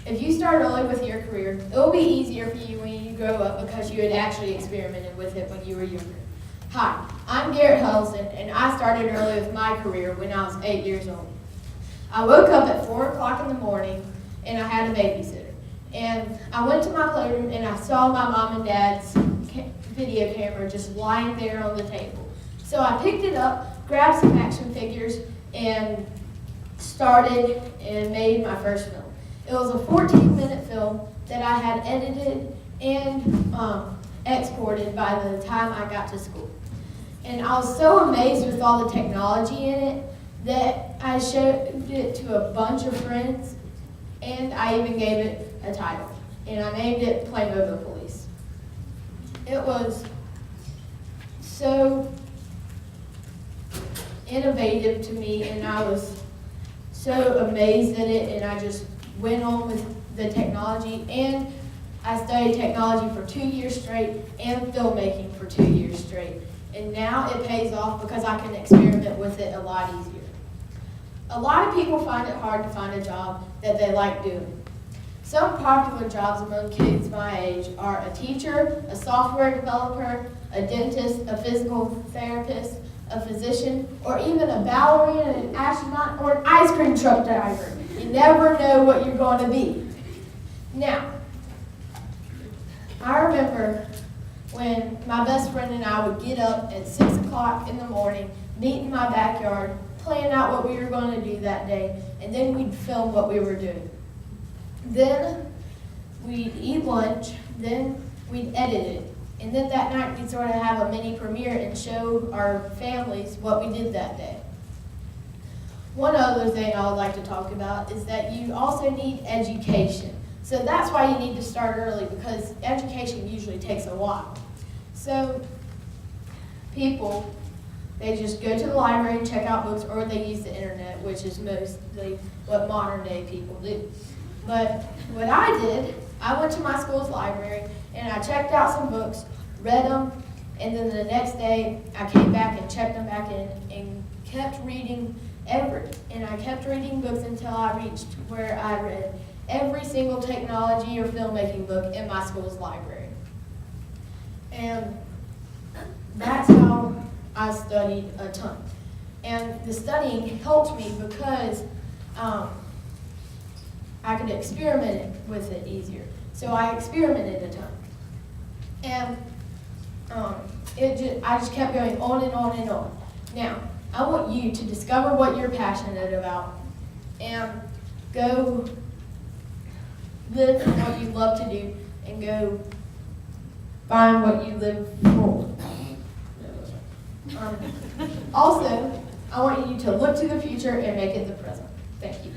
if you start early with your career, it will be easier for you when you grow up because you had actually experimented with it when you were younger. Hi, I'm Garrett Huddleston, and I started early with my career when I was 8 years old. I woke up at 4 o'clock in the morning, and I had a babysitter. And I went to my playroom, and I saw my mom and dad's video camera just lying there on the table. So I picked it up, grabbed some action figures, and started and made my first film. It was a 14-minute film that I had edited and exported by the time I got to school. And I was so amazed with all the technology in it that I showed it to a bunch of friends, and I even gave it a title. And I named it Playmobil Police. It was so innovative to me, and I was so amazed at it, and I just went on with the technology, and I studied technology for 2 years straight and filmmaking for 2 years straight. And now it pays off because I can experiment with it a lot easier. A lot of people find it hard to find a job that they like doing. Some popular jobs among kids my age are a teacher, a software developer, a dentist, a physical therapist, a physician, or even a ballerina, an astronaut, or an ice cream truck driver. You never know what you're going to be. Now, I remember when my best friend and I would get up at 6 o'clock in the morning, meet in my backyard, plan out what we were going to do that day, and then we'd film what we were doing. Then we'd eat lunch, then we'd edit it, and then that night we'd sort of have a mini premiere and show our families what we did that day. One other thing I would like to talk about is that you also need education. So that's why you need to start early, because education usually takes a while. So people, they just go to the library and check out books, or they use the internet, which is mostly what modern day people do. But what I did, I went to my school's library and I checked out some books, read them, and then the next day I came back and checked them back in and kept reading and I kept reading books until I reached where I read every single technology or filmmaking book in my school's library. And that's how I studied a ton. And the studying helped me because I could experiment with it easier. So I experimented a ton. And I just kept going on and on and on. Now, I want you to discover what you're passionate about and go live for what you love to do and go find what you live for. Also, I want you to look to the future and make it the present. Thank you.